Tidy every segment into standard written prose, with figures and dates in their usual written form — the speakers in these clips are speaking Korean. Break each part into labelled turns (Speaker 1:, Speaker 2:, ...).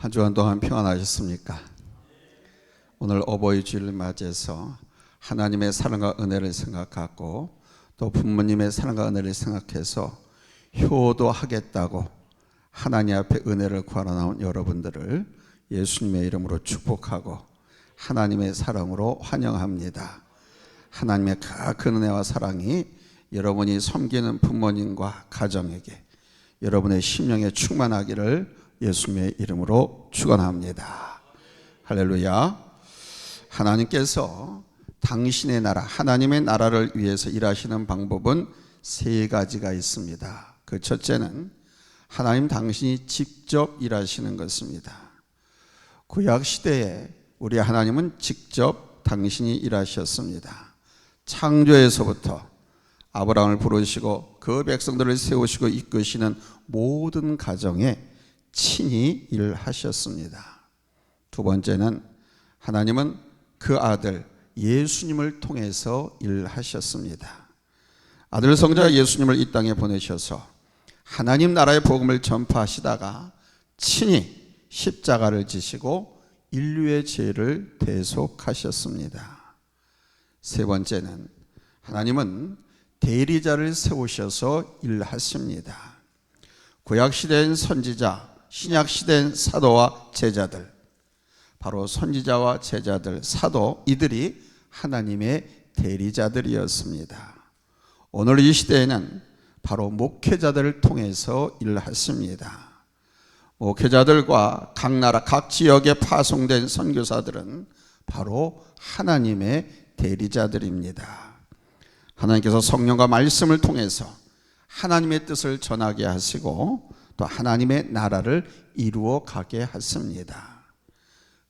Speaker 1: 한 주간 동안 평안하셨습니까? 오늘 어버이 주일을 맞이해서 하나님의 사랑과 은혜를 생각하고 또 부모님의 사랑과 은혜를 생각해서 효도하겠다고 하나님 앞에 은혜를 구하러 나온 여러분들을 예수님의 이름으로 축복하고 하나님의 사랑으로 환영합니다. 하나님의 큰 은혜와 사랑이 여러분이 섬기는 부모님과 가정에게 여러분의 심령에 충만하기를 예수님의 이름으로 축원합니다. 할렐루야. 하나님께서 당신의 나라, 하나님의 나라를 위해서 일하시는 방법은 세 가지가 있습니다. 그 첫째는 하나님 당신이 직접 일하시는 것입니다. 구약 시대에 우리 하나님은 직접 당신이 일하셨습니다. 창조에서부터 아브라함을 부르시고 그 백성들을 세우시고 이끄시는 모든 가정에 친히 일하셨습니다. 두 번째는 하나님은 그 아들 예수님을 통해서 일하셨습니다. 아들 성자 예수님을 이 땅에 보내셔서 하나님 나라의 복음을 전파하시다가 친히 십자가를 지시고 인류의 죄를 대속하셨습니다. 세 번째는 하나님은 대리자를 세우셔서 일하십니다. 구약시대엔 선지자, 신약시대엔 사도와 제자들, 바로 선지자와 제자들, 사도, 이들이 하나님의 대리자들이었습니다. 오늘 이 시대에는 바로 목회자들을 통해서 일하십니다. 목회자들과 각 나라, 각 지역에 파송된 선교사들은 바로 하나님의 대리자들입니다. 하나님께서 성령과 말씀을 통해서 하나님의 뜻을 전하게 하시고 또 하나님의 나라를 이루어 가게 하십니다.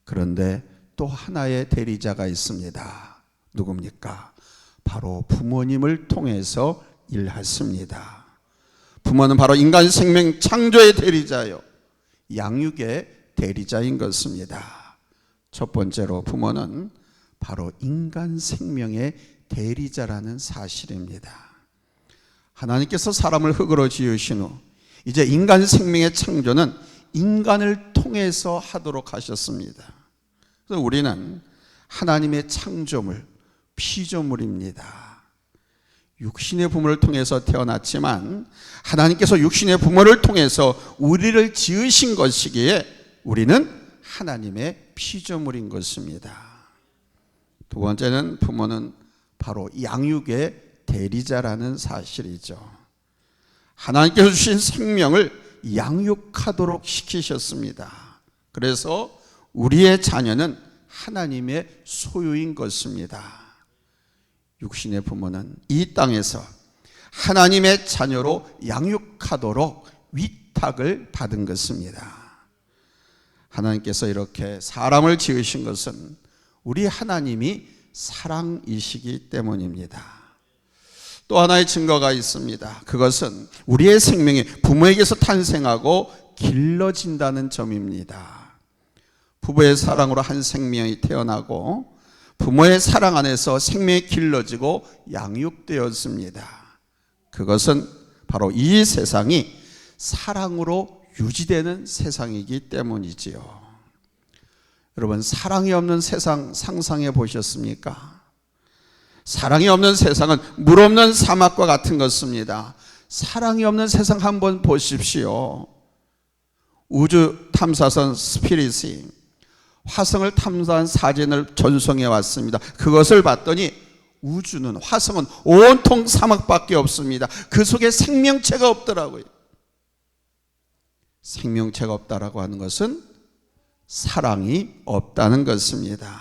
Speaker 1: 그런데 또 하나의 대리자가 있습니다. 누굽니까? 바로 부모님을 통해서 일하십니다. 부모는 바로 인간 생명 창조의 대리자요, 양육의 대리자인 것입니다. 첫 번째로 부모는 바로 인간 생명의 대리자라는 사실입니다. 하나님께서 사람을 흙으로 지으신 후 이제 인간 생명의 창조는 인간을 통해서 하도록 하셨습니다. 그래서 우리는 하나님의 창조물, 피조물입니다. 육신의 부모를 통해서 태어났지만 하나님께서 육신의 부모를 통해서 우리를 지으신 것이기에 우리는 하나님의 피조물인 것입니다. 두 번째는 부모는 바로 양육의 대리자라는 사실이죠. 하나님께서 주신 생명을 양육하도록 시키셨습니다. 그래서 우리의 자녀는 하나님의 소유인 것입니다. 육신의 부모는 이 땅에서 하나님의 자녀로 양육하도록 위탁을 받은 것입니다. 하나님께서 이렇게 사람을 지으신 것은 우리 하나님이 사랑이시기 때문입니다. 또 하나의 증거가 있습니다. 그것은 우리의 생명이 부모에게서 탄생하고 길러진다는 점입니다. 부부의 사랑으로 한 생명이 태어나고 부모의 사랑 안에서 생명이 길러지고 양육되었습니다. 그것은 바로 이 세상이 사랑으로 유지되는 세상이기 때문이지요. 여러분, 사랑이 없는 세상 상상해 보셨습니까? 사랑이 없는 세상은 물 없는 사막과 같은 것입니다. 사랑이 없는 세상 한번 보십시오. 우주 탐사선 스피릿이 화성을 탐사한 사진을 전송해 왔습니다. 그것을 봤더니 우주는, 화성은 온통 사막밖에 없습니다. 그 속에 생명체가 없더라고요. 생명체가 없다라고 하는 것은 사랑이 없다는 것입니다.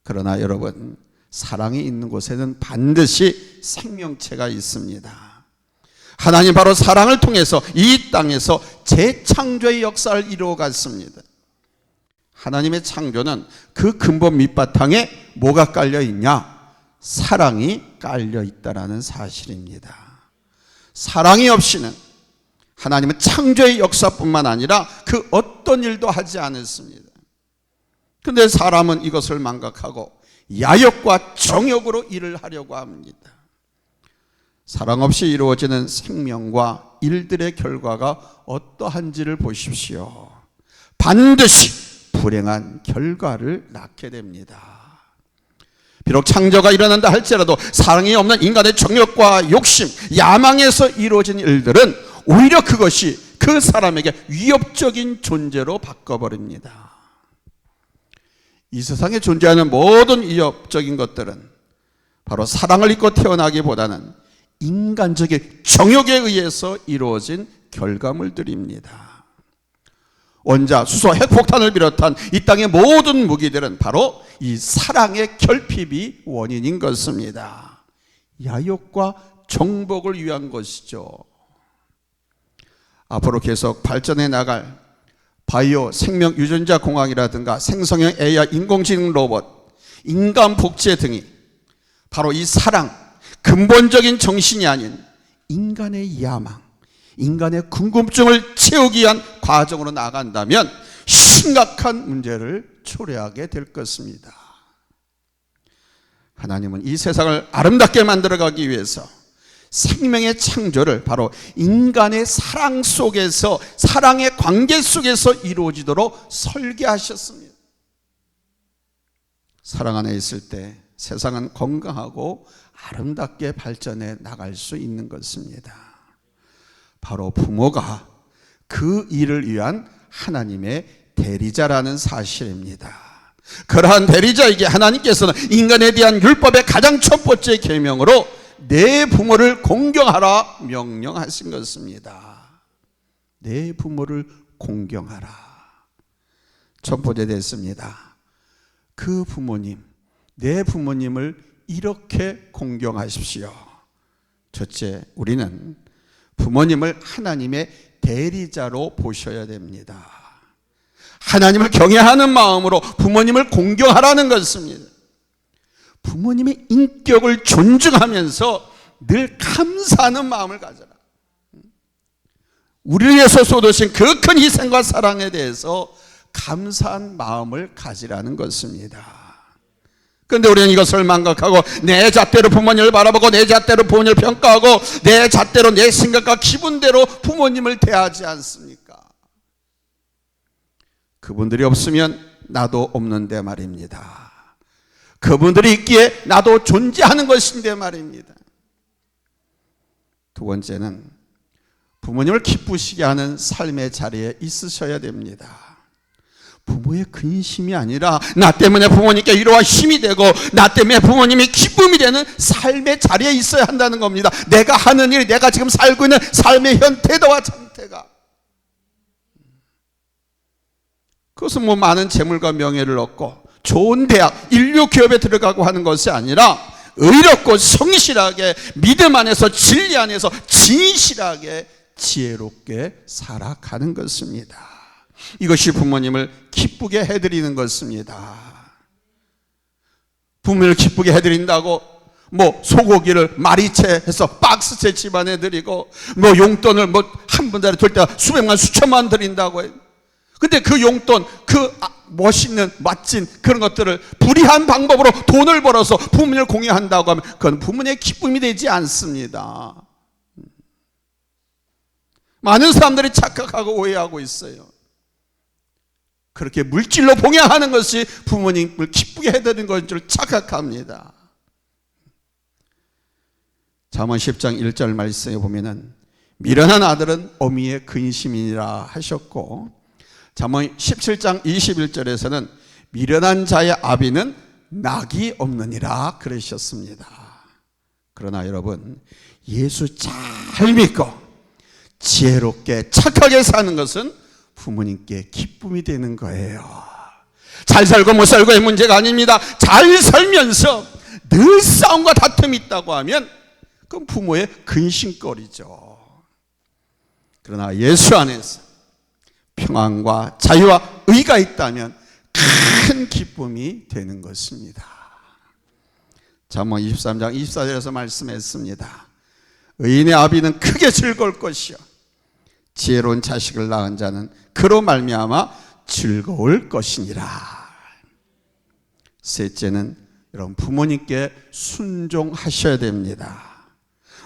Speaker 1: 그러나 여러분, 사랑이 있는 곳에는 반드시 생명체가 있습니다. 하나님 바로 사랑을 통해서 이 땅에서 재창조의 역사를 이루어 갔습니다. 하나님의 창조는 그 근본 밑바탕에 뭐가 깔려 있냐? 사랑이 깔려 있다는 사실입니다. 사랑이 없이는 하나님은 창조의 역사뿐만 아니라 그 어떤 일도 하지 않았습니다. 그런데 사람은 이것을 망각하고 야욕과 정욕으로 일을 하려고 합니다. 사랑 없이 이루어지는 생명과 일들의 결과가 어떠한지를 보십시오. 반드시 불행한 결과를 낳게 됩니다. 비록 창조가 일어난다 할지라도 사랑이 없는 인간의 정욕과 욕심, 야망에서 이루어진 일들은 오히려 그것이 그 사람에게 위협적인 존재로 바꿔버립니다. 이 세상에 존재하는 모든 위협적인 것들은 바로 사랑을 잊고 태어나기보다는 인간적인 정욕에 의해서 이루어진 결과물들입니다. 원자, 수소, 핵폭탄을 비롯한 이 땅의 모든 무기들은 바로 이 사랑의 결핍이 원인인 것입니다. 야욕과 정복을 위한 것이죠. 앞으로 계속 발전해 나갈 바이오 생명 유전자 공학이라든가 생성형 AI 인공지능 로봇, 인간 복제 등이 바로 이 사랑, 근본적인 정신이 아닌 인간의 야망, 인간의 궁금증을 채우기 위한 과정으로 나간다면 심각한 문제를 초래하게 될 것입니다. 하나님은 이 세상을 아름답게 만들어가기 위해서 생명의 창조를 바로 인간의 사랑 속에서, 사랑의 관계 속에서 이루어지도록 설계하셨습니다. 사랑 안에 있을 때 세상은 건강하고 아름답게 발전해 나갈 수 있는 것입니다. 바로 부모가 그 일을 위한 하나님의 대리자라는 사실입니다. 그러한 대리자에게 하나님께서는 인간에 대한 율법의 가장 첫 번째 계명으로 내 부모를 공경하라 명령하신 것입니다. 내 부모를 공경하라. 첫 번째 됐습니다. 그 부모님, 내 부모님을 이렇게 공경하십시오. 첫째, 우리는 부모님을 하나님의 대리자로 보셔야 됩니다. 하나님을 경외하는 마음으로 부모님을 공경하라는 것입니다. 부모님의 인격을 존중하면서 늘 감사하는 마음을 가져라. 우리를 위해서 쏟으신 그 큰 희생과 사랑에 대해서 감사한 마음을 가지라는 것입니다. 그런데 우리는 이것을 망각하고 내 잣대로 부모님을 바라보고 내 잣대로 부모님을 평가하고 내 잣대로 내 생각과 기분대로 부모님을 대하지 않습니까? 그분들이 없으면 나도 없는데 말입니다. 그분들이 있기에 나도 존재하는 것인데 말입니다. 두 번째는 부모님을 기쁘시게 하는 삶의 자리에 있으셔야 됩니다. 부모의 근심이 아니라 나 때문에 부모님께 위로와 힘이 되고 나 때문에 부모님이 기쁨이 되는 삶의 자리에 있어야 한다는 겁니다. 내가 하는 일, 내가 지금 살고 있는 삶의 현 태도와 상태가, 그것은 뭐 많은 재물과 명예를 얻고 좋은 대학, 인류 기업에 들어가고 하는 것이 아니라 의롭고 성실하게 믿음 안에서 진리 안에서 진실하게 지혜롭게 살아가는 것입니다. 이것이 부모님을 기쁘게 해드리는 것입니다. 부모님을 기쁘게 해드린다고 뭐 소고기를 마리채 해서 박스채 집안에 드리고 뭐 용돈을 뭐 한 분달에 될 때 수백만 수천만 드린다고 해요. 근데 그 용돈, 그 멋있는 멋진 그런 것들을 불의한 방법으로 돈을 벌어서 부모님을 공유한다고 하면 그건 부모님의 기쁨이 되지 않습니다. 많은 사람들이 착각하고 오해하고 있어요. 그렇게 물질로 봉양하는 것이 부모님을 기쁘게 해드리는 것인 줄 착각합니다. 잠언 10장 1절 말씀에 보면은 미련한 아들은 어미의 근심이니라 하셨고, 잠언 17장 21절에서는 미련한 자의 아비는 낙이 없느니라 그러셨습니다. 그러나 여러분, 예수 잘 믿고 지혜롭게 착하게 사는 것은 부모님께 기쁨이 되는 거예요. 잘 살고 못 살고의 문제가 아닙니다. 잘 살면서 늘 싸움과 다툼이 있다고 하면 그건 부모의 근심거리죠. 그러나 예수 안에서 평안과 자유와 의가 있다면 큰 기쁨이 되는 것입니다. 잠언 23장 24절에서 말씀했습니다. 의인의 아비는 크게 즐거울 것이요 지혜로운 자식을 낳은 자는 그로 말미암아 즐거울 것이니라. 셋째는 여러분, 부모님께 순종하셔야 됩니다.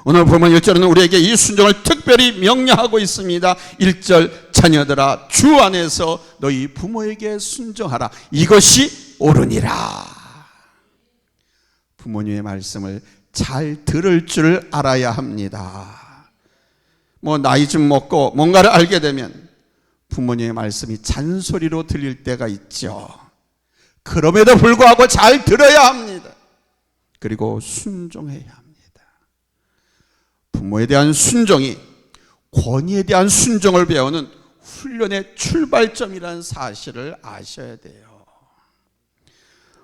Speaker 1: 오늘 보면 1절은 우리에게 이 순종을 특별히 명령하고 있습니다. 1절 자녀들아 주 안에서 너희 부모에게 순종하라. 이것이 옳으니라. 부모님의 말씀을 잘 들을 줄 알아야 합니다. 나이 좀 먹고 뭔가를 알게 되면 부모님의 말씀이 잔소리로 들릴 때가 있죠. 그럼에도 불구하고 잘 들어야 합니다. 그리고 순종해야 합니다. 부모에 대한 순종이 권위에 대한 순종을 배우는 훈련의 출발점이라는 사실을 아셔야 돼요.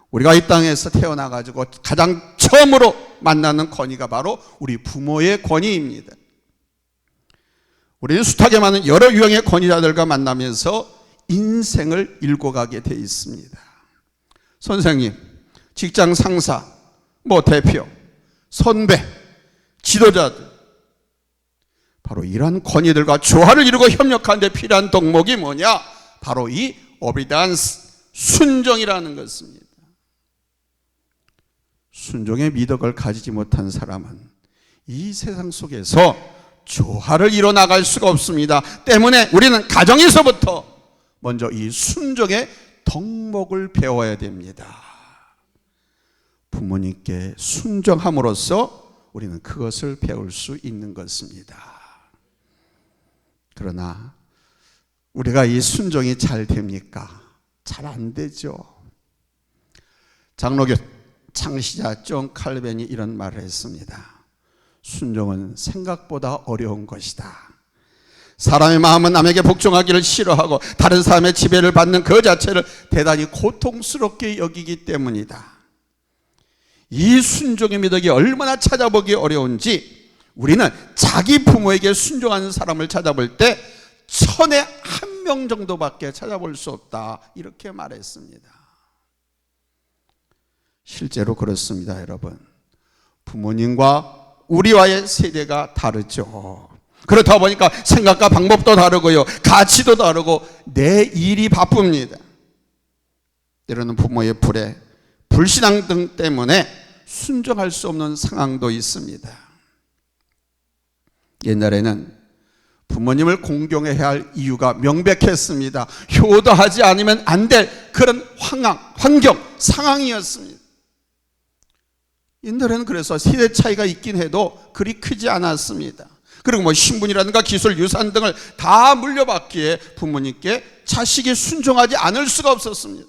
Speaker 1: 우리가 이 땅에서 태어나가지고 가장 처음으로 만나는 권위가 바로 우리 부모의 권위입니다. 우리는 숱하게 많은 여러 유형의 권위자들과 만나면서 인생을 읽어가게 돼 있습니다. 선생님, 직장 상사, 대표, 선배, 지도자들, 바로 이러한 권위들과 조화를 이루고 협력하는 데 필요한 덕목이 뭐냐? 바로 이 오비던스, 순종이라는 것입니다. 순종의 미덕을 가지지 못한 사람은 이 세상 속에서 조화를 이뤄나갈 수가 없습니다. 때문에 우리는 가정에서부터 먼저 이 순종의 덕목을 배워야 됩니다. 부모님께 순종함으로써 우리는 그것을 배울 수 있는 것입니다. 그러나 우리가 이 순종이 잘 됩니까? 잘 안 되죠. 장로교 창시자 존 칼빈이 이런 말을 했습니다. 순종은 생각보다 어려운 것이다. 사람의 마음은 남에게 복종하기를 싫어하고 다른 사람의 지배를 받는 그 자체를 대단히 고통스럽게 여기기 때문이다. 이 순종의 미덕이 얼마나 찾아보기 어려운지 우리는 자기 부모에게 순종하는 사람을 찾아볼 때 1000에 1명 정도밖에 찾아볼 수 없다. 이렇게 말했습니다. 실제로 그렇습니다, 여러분. 부모님과 우리와의 세대가 다르죠. 그렇다 보니까 생각과 방법도 다르고요, 가치도 다르고 내 일이 바쁩니다. 때로는 부모의 불에, 불신앙 등 때문에 순종할 수 없는 상황도 있습니다. 옛날에는 부모님을 공경해야 할 이유가 명백했습니다. 효도하지 않으면 안 될 그런 환경, 상황이었습니다. 옛날에는 그래서 세대 차이가 있긴 해도 그리 크지 않았습니다. 그리고 신분이라든가 기술, 유산 등을 다 물려받기에 부모님께 자식이 순종하지 않을 수가 없었습니다.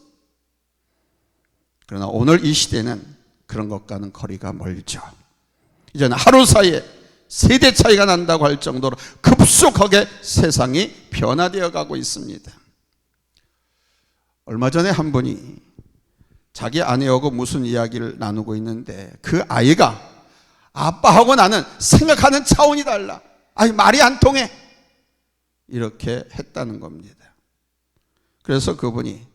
Speaker 1: 그러나 오늘 이 시대는 그런 것과는 거리가 멀죠. 이제는 하루 사이에 세대 차이가 난다고 할 정도로 급속하게 세상이 변화되어 가고 있습니다. 얼마 전에 한 분이 자기 아내하고 무슨 이야기를 나누고 있는데 그 아이가 아빠하고 나는 생각하는 차원이 달라. 아니, 말이 안 통해. 이렇게 했다는 겁니다. 그래서 그분이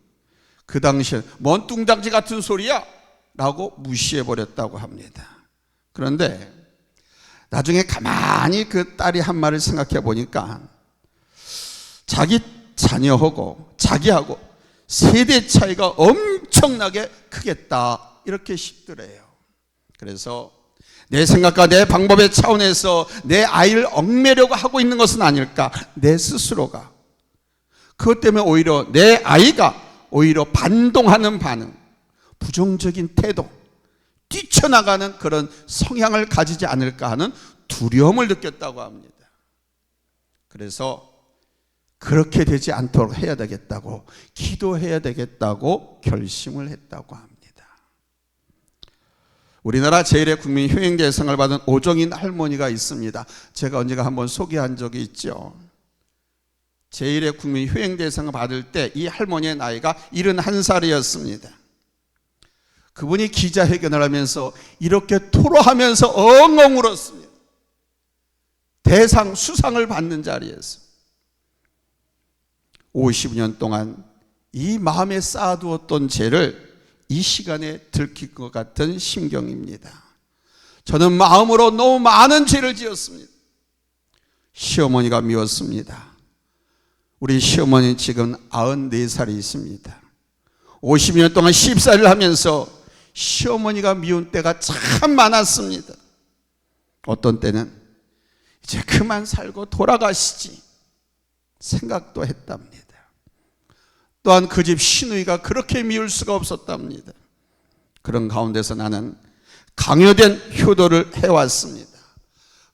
Speaker 1: 그 당시에 뭔 뚱장지 같은 소리야? 라고 무시해버렸다고 합니다. 그런데 나중에 가만히 그 딸이 한 말을 생각해 보니까 자기 자녀하고 자기하고 세대 차이가 엄청나게 크겠다, 이렇게 싶더래요. 그래서 내 생각과 내 방법의 차원에서 내 아이를 얽매려고 하고 있는 것은 아닐까, 내 스스로가. 그것 때문에 오히려 내 아이가 오히려 반동하는 반응, 부정적인 태도, 뛰쳐나가는 그런 성향을 가지지 않을까 하는 두려움을 느꼈다고 합니다. 그래서 그렇게 되지 않도록 해야 되겠다고, 기도해야 되겠다고 결심을 했다고 합니다. 우리나라 제1회 국민 효행대상을 받은 오정인 할머니가 있습니다. 제가 언젠가 한번 소개한 적이 있죠. 제1회 국민 효행대상을 받을 때 이 할머니의 나이가 71살이었습니다. 그분이 기자회견을 하면서 이렇게 토로하면서 엉엉 울었습니다. 대상 수상을 받는 자리에서 50년 동안 이 마음에 쌓아두었던 죄를 이 시간에 들킬 것 같은 심경입니다. 저는 마음으로 너무 많은 죄를 지었습니다. 시어머니가 미웠습니다. 우리 시어머니 지금 94살이십니다. 50년 동안 십살을 하면서 시어머니가 미운 때가 참 많았습니다. 어떤 때는 이제 그만 살고 돌아가시지, 생각도 했답니다. 또한 그 집 시누이가 그렇게 미울 수가 없었답니다. 그런 가운데서 나는 강요된 효도를 해왔습니다.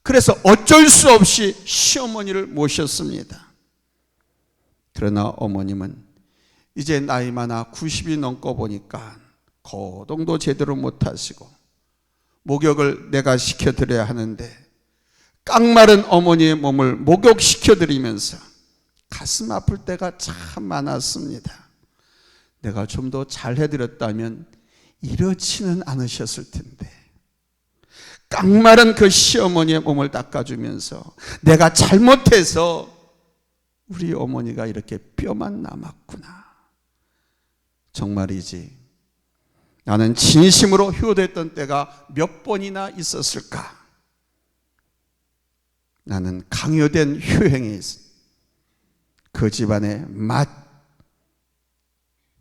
Speaker 1: 그래서 어쩔 수 없이 시어머니를 모셨습니다. 그러나 어머님은 이제 나이 많아 90이 넘고 보니까 거동도 제대로 못하시고 목욕을 내가 시켜드려야 하는데 깡마른 어머니의 몸을 목욕시켜드리면서 가슴 아플 때가 참 많았습니다. 내가 좀 더 잘해드렸다면 이렇지는 않으셨을 텐데, 깡마른 그 시어머니의 몸을 닦아주면서 내가 잘못해서 우리 어머니가 이렇게 뼈만 남았구나. 정말이지 나는 진심으로 효도했던 때가 몇 번이나 있었을까? 나는 강요된 효행에 그 집안의 맏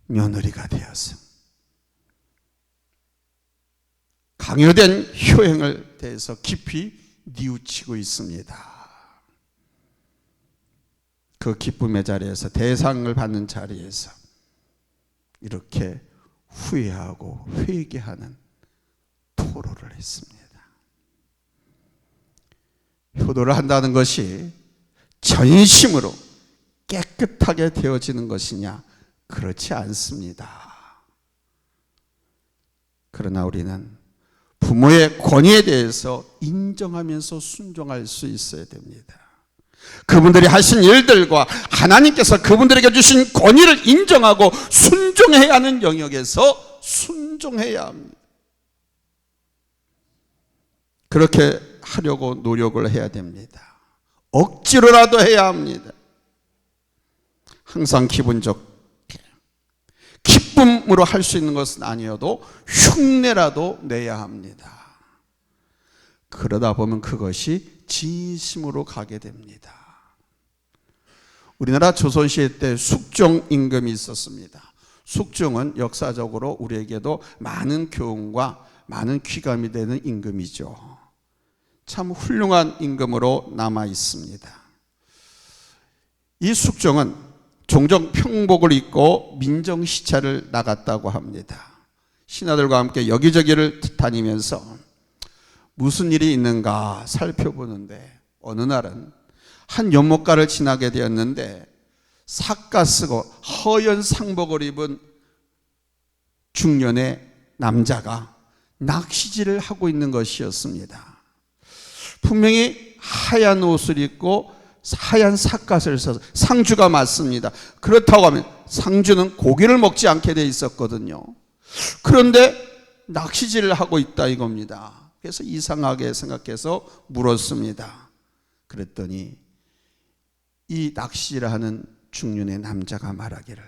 Speaker 1: 며느리가 되어서 강요된 효행을 대해서 깊이 뉘우치고 있습니다. 그 기쁨의 자리에서, 대상을 받는 자리에서 이렇게 후회하고 회개하는 토로를 했습니다. 효도를 한다는 것이 전심으로 깨끗하게 되어지는 것이냐? 그렇지 않습니다. 그러나 우리는 부모의 권위에 대해서 인정하면서 순종할 수 있어야 됩니다. 그분들이 하신 일들과 하나님께서 그분들에게 주신 권위를 인정하고 순종해야 하는 영역에서 순종해야 합니다. 그렇게 하려고 노력을 해야 됩니다. 억지로라도 해야 합니다. 항상 기분적 기쁨으로 할 수 있는 것은 아니어도 흉내라도 내야 합니다. 그러다 보면 그것이 진심으로 가게 됩니다. 우리나라 조선시대 때 숙종 임금이 있었습니다. 숙종은 역사적으로 우리에게도 많은 교훈과 많은 귀감이 되는 임금이죠. 참 훌륭한 임금으로 남아 있습니다. 이 숙종은 종종 평복을 입고 민정시찰을 나갔다고 합니다. 신하들과 함께 여기저기를 다니면서 무슨 일이 있는가 살펴보는데 어느 날은 한 연못가를 지나게 되었는데 삿가 쓰고 허연 상복을 입은 중년의 남자가 낚시질을 하고 있는 것이었습니다. 분명히 하얀 옷을 입고 하얀 삿갓을 써서 상주가 맞습니다. 그렇다고 하면 상주는 고기를 먹지 않게 돼 있었거든요. 그런데 낚시질을 하고 있다 이겁니다. 그래서 이상하게 생각해서 물었습니다. 그랬더니 이 낚시질을 하는 중년의 남자가 말하기를,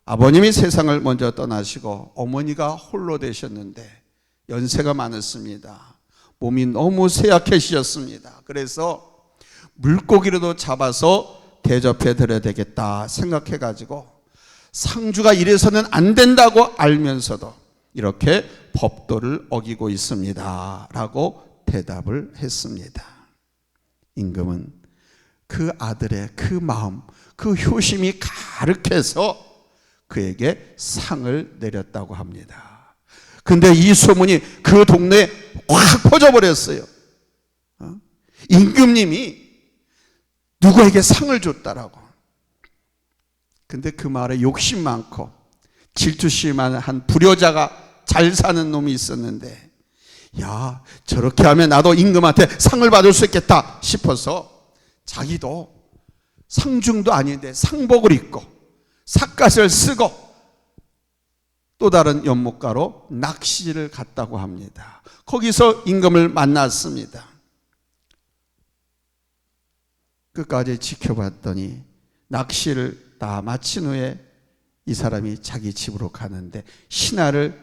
Speaker 1: 아버님이 세상을 먼저 떠나시고 어머니가 홀로 되셨는데 연세가 많으십니다. 몸이 너무 쇠약해지셨습니다. 그래서 물고기라도 잡아서 대접해 드려야 되겠다 생각해가지고 상주가 이래서는 안 된다고 알면서도 이렇게 법도를 어기고 있습니다 라고 대답을 했습니다. 임금은 그 아들의 그 마음, 그 효심이 가득해서 그에게 상을 내렸다고 합니다. 근데 이 소문이 그 동네에 확 퍼져버렸어요. 임금님이 누구에게 상을 줬다라고. 근데 그 말에 욕심 많고 질투심한 한 불효자가 잘 사는 놈이 있었는데, 야, 저렇게 하면 나도 임금한테 상을 받을 수 있겠다 싶어서 자기도 상중도 아닌데 상복을 입고 삿갓을 쓰고 또 다른 연못가로 낚시를 갔다고 합니다. 거기서 임금을 만났습니다. 끝까지 지켜봤더니 낚시를 다 마친 후에 이 사람이 자기 집으로 가는데 신하를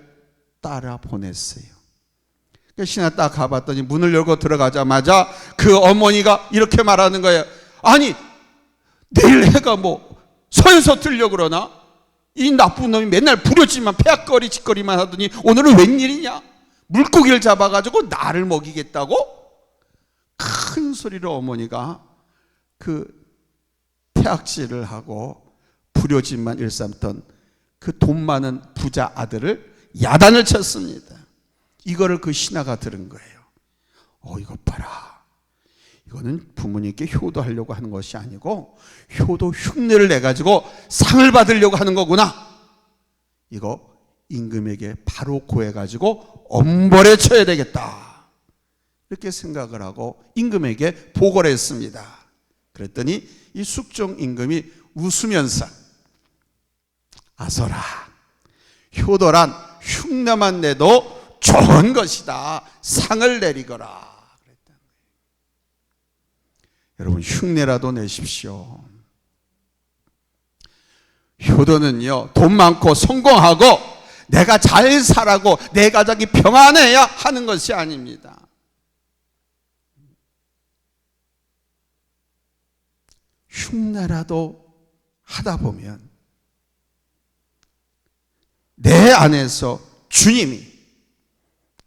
Speaker 1: 따라 보냈어요. 신하 딱 가봤더니 문을 열고 들어가자마자 그 어머니가 이렇게 말하는 거예요. 아니, 내일 해가 뭐 서에서 들려 그러나? 이 나쁜 놈이 맨날 부려지만 패악거리 짓거리만 하더니 오늘은 웬일이냐? 물고기를 잡아가지고 나를 먹이겠다고? 큰 소리로 어머니가 그 태악질을 하고 불효짓만 일삼던 그 돈 많은 부자 아들을 야단을 쳤습니다. 이거를 그 신하가 들은 거예요. 이것 봐라. 이거는 부모님께 효도하려고 하는 것이 아니고 효도 흉내를 내가지고 상을 받으려고 하는 거구나. 이거 임금에게 바로 고해가지고 엄벌에 쳐야 되겠다. 이렇게 생각을 하고 임금에게 보고를 했습니다. 그랬더니 이 숙종 임금이 웃으면서 아서라, 효도란 흉내만 내도 좋은 것이다. 상을 내리거라. 그랬다는 거예요. 여러분, 흉내라도 내십시오. 효도는요, 돈 많고 성공하고 내가 잘 살아고 내 가족이 평안해야 하는 것이 아닙니다. 흉내라도 하다 보면 내 안에서 주님이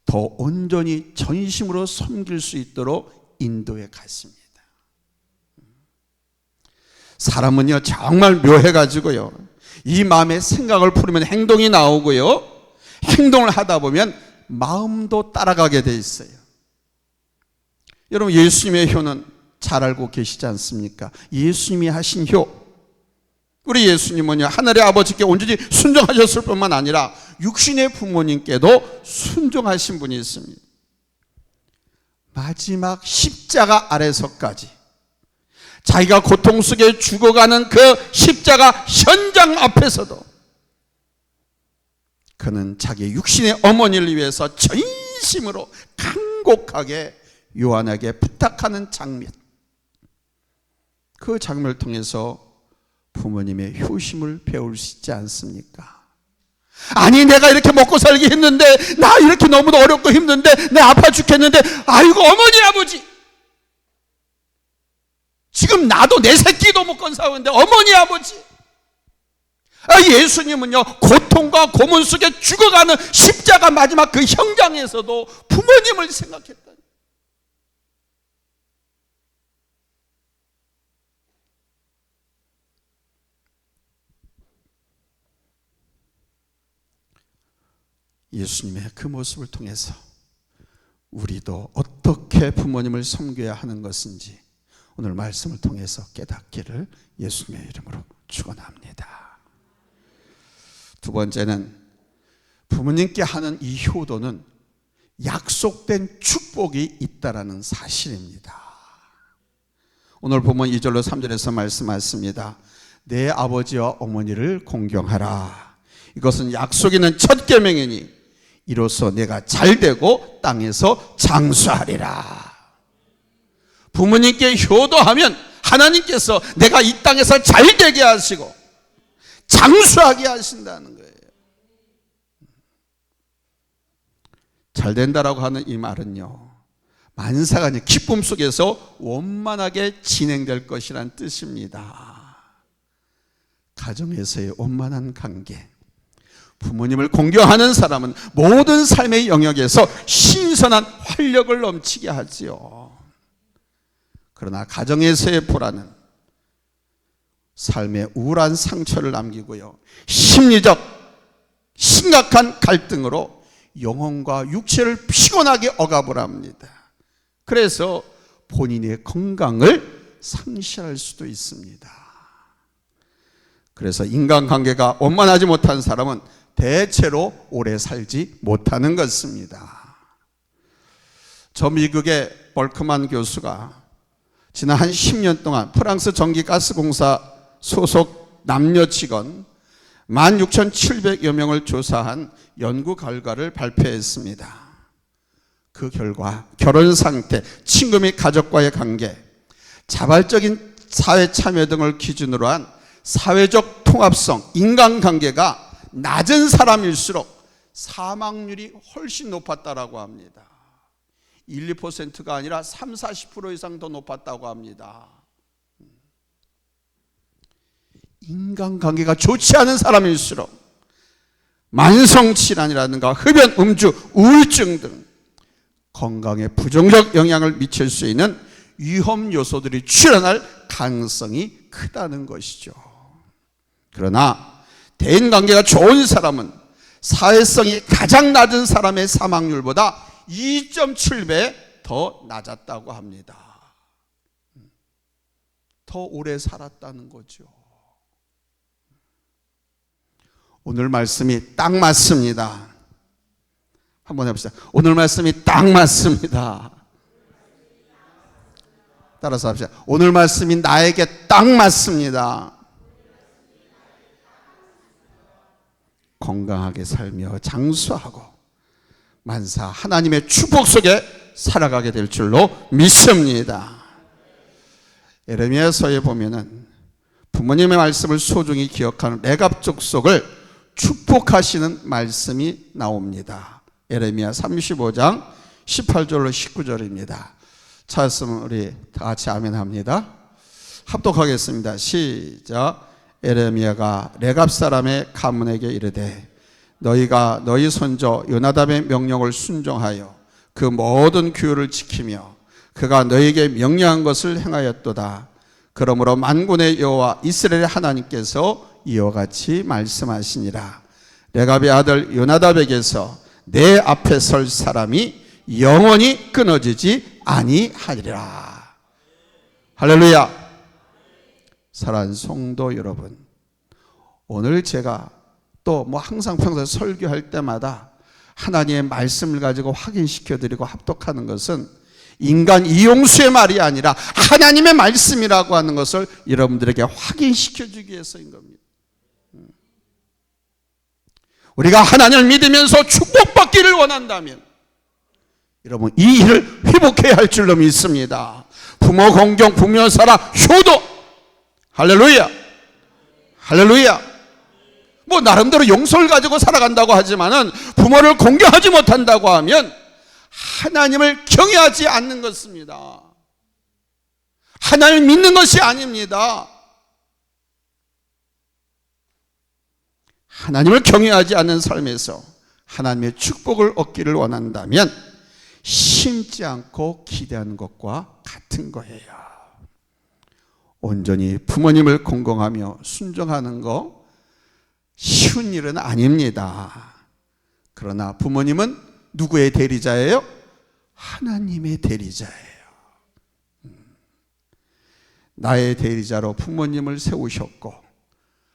Speaker 1: 더 온전히 전심으로 섬길 수 있도록 인도해 갔습니다. 사람은요, 정말 묘해가지고요, 이 마음의 생각을 풀으면 행동이 나오고요, 행동을 하다 보면 마음도 따라가게 돼 있어요. 여러분, 예수님의 효는 잘 알고 계시지 않습니까? 예수님이 하신 효, 우리 예수님은요, 하늘의 아버지께 온전히 순종하셨을 뿐만 아니라 육신의 부모님께도 순종하신 분이 있습니다. 마지막 십자가 아래서까지 자기가 고통 속에 죽어가는 그 십자가 현장 앞에서도 그는 자기 육신의 어머니를 위해서 전심으로 간곡하게 요한에게 부탁하는 장면, 그 장면을 통해서 부모님의 효심을 배울 수 있지 않습니까? 아니, 내가 이렇게 먹고 살기 힘든데, 나 이렇게 너무도 어렵고 힘든데, 내 아파 죽겠는데, 아이고 어머니 아버지, 지금 나도 내 새끼도 못 건사오는데 어머니 아버지. 예수님은요, 고통과 고문 속에 죽어가는 십자가 마지막 그 현장에서도 부모님을 생각했다. 예수님의 그 모습을 통해서 우리도 어떻게 부모님을 섬겨야 하는 것인지 오늘 말씀을 통해서 깨닫기를 예수님의 이름으로 축원합니다. 두 번째는, 부모님께 하는 이 효도는 약속된 축복이 있다라는 사실입니다. 오늘 보면 2절로 3절에서 말씀하십니다. 내 아버지와 어머니를 공경하라. 이것은 약속 있는 첫 계명이니 이로써 내가 잘되고 땅에서 장수하리라. 부모님께 효도하면 하나님께서 내가 이 땅에서 잘되게 하시고 장수하게 하신다는 거예요. 잘된다라고 하는 이 말은요, 만사가 기쁨 속에서 원만하게 진행될 것이란 뜻입니다. 가정에서의 원만한 관계, 부모님을 공경하는 사람은 모든 삶의 영역에서 신선한 활력을 넘치게 하지요. 그러나 가정에서의 불안은 삶의 우울한 상처를 남기고요, 심리적 심각한 갈등으로 영혼과 육체를 피곤하게 억압을 합니다. 그래서 본인의 건강을 상실할 수도 있습니다. 그래서 인간관계가 원만하지 못한 사람은 대체로 오래 살지 못하는 것입니다. 저 미국의 벌크만 교수가 지난 한 10년 동안 프랑스 전기가스공사 소속 남녀 직원 16,700여 명을 조사한 연구 결과를 발표했습니다. 그 결과 결혼 상태, 친구 및 가족과의 관계, 자발적인 사회 참여 등을 기준으로 한 사회적 통합성, 인간관계가 낮은 사람일수록 사망률이 훨씬 높았다고 합니다. 1, 2%가 아니라 3, 40% 이상 더 높았다고 합니다. 인간관계가 좋지 않은 사람일수록 만성질환이라든가 흡연, 음주, 우울증 등 건강에 부정적 영향을 미칠 수 있는 위험 요소들이 출현할 가능성이 크다는 것이죠. 그러나 대인관계가 좋은 사람은 사회성이 가장 낮은 사람의 사망률보다 2.7배 더 낮았다고 합니다. 더 오래 살았다는 거죠. 오늘 말씀이 딱 맞습니다. 한번 해봅시다. 오늘 말씀이 딱 맞습니다. 따라서 합시다. 오늘 말씀이 나에게 딱 맞습니다. 건강하게 살며 장수하고 만사 하나님의 축복 속에 살아가게 될 줄로 믿습니다. 에레미야서에 보면은 부모님의 말씀을 소중히 기억하는 레갑 족속을 축복하시는 말씀이 나옵니다. 에레미야 35장 18절로 19절입니다. 찾았으면 우리 다 같이 아멘 합니다. 합독하겠습니다. 시작. 에레미야가 레갑 사람의 가문에게 이르되 너희가 너희 손자 요나답의 명령을 순종하여 그 모든 규율을 지키며 그가 너희에게 명령한 것을 행하였도다. 그러므로 만군의 여호와 이스라엘의 하나님께서 이와 같이 말씀하시니라. 레갑의 아들 요나답에게서 내 앞에 설 사람이 영원히 끊어지지 아니하리라. 할렐루야. 사랑하는 성도 여러분, 오늘 제가 또 항상 평소에 설교할 때마다 하나님의 말씀을 가지고 확인시켜드리고 합독하는 것은 인간 이용수의 말이 아니라 하나님의 말씀이라고 하는 것을 여러분들에게 확인시켜주기 위해서인 겁니다. 우리가 하나님을 믿으면서 축복받기를 원한다면 여러분 이 일을 회복해야 할 줄로 믿습니다. 부모 공경, 부모 사랑, 효도. 할렐루야. 할렐루야. 나름대로 용서를 가지고 살아간다고 하지만은 부모를 공경하지 못한다고 하면 하나님을 경외하지 않는 것입니다. 하나님을 믿는 것이 아닙니다. 하나님을 경외하지 않는 삶에서 하나님의 축복을 얻기를 원한다면 심지 않고 기대하는 것과 같은 거예요. 온전히 부모님을 공경하며 순종하는 거 쉬운 일은 아닙니다. 그러나 부모님은 누구의 대리자예요? 하나님의 대리자예요. 나의 대리자로 부모님을 세우셨고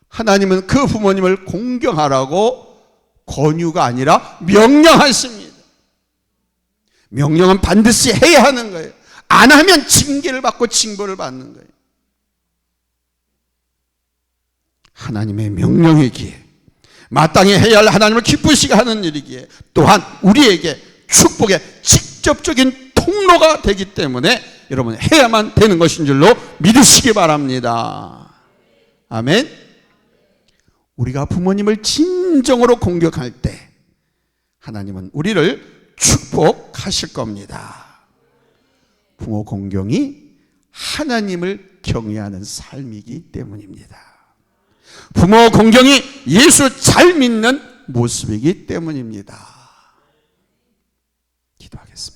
Speaker 1: 하나님은 그 부모님을 공경하라고 권유가 아니라 명령하십니다. 명령은 반드시 해야 하는 거예요. 안 하면 징계를 받고 징벌을 받는 거예요. 하나님의 명령이기에 마땅히 해야 할 하나님을 기쁘시게 하는 일이기에 또한 우리에게 축복의 직접적인 통로가 되기 때문에 여러분 해야만 되는 것인 줄로 믿으시기 바랍니다. 아멘. 우리가 부모님을 진정으로 공격할 때 하나님은 우리를 축복하실 겁니다. 부모 공경이 하나님을 경외하는 삶이기 때문입니다. 부모 공경이 예수 잘 믿는 모습이기 때문입니다. 기도하겠습니다.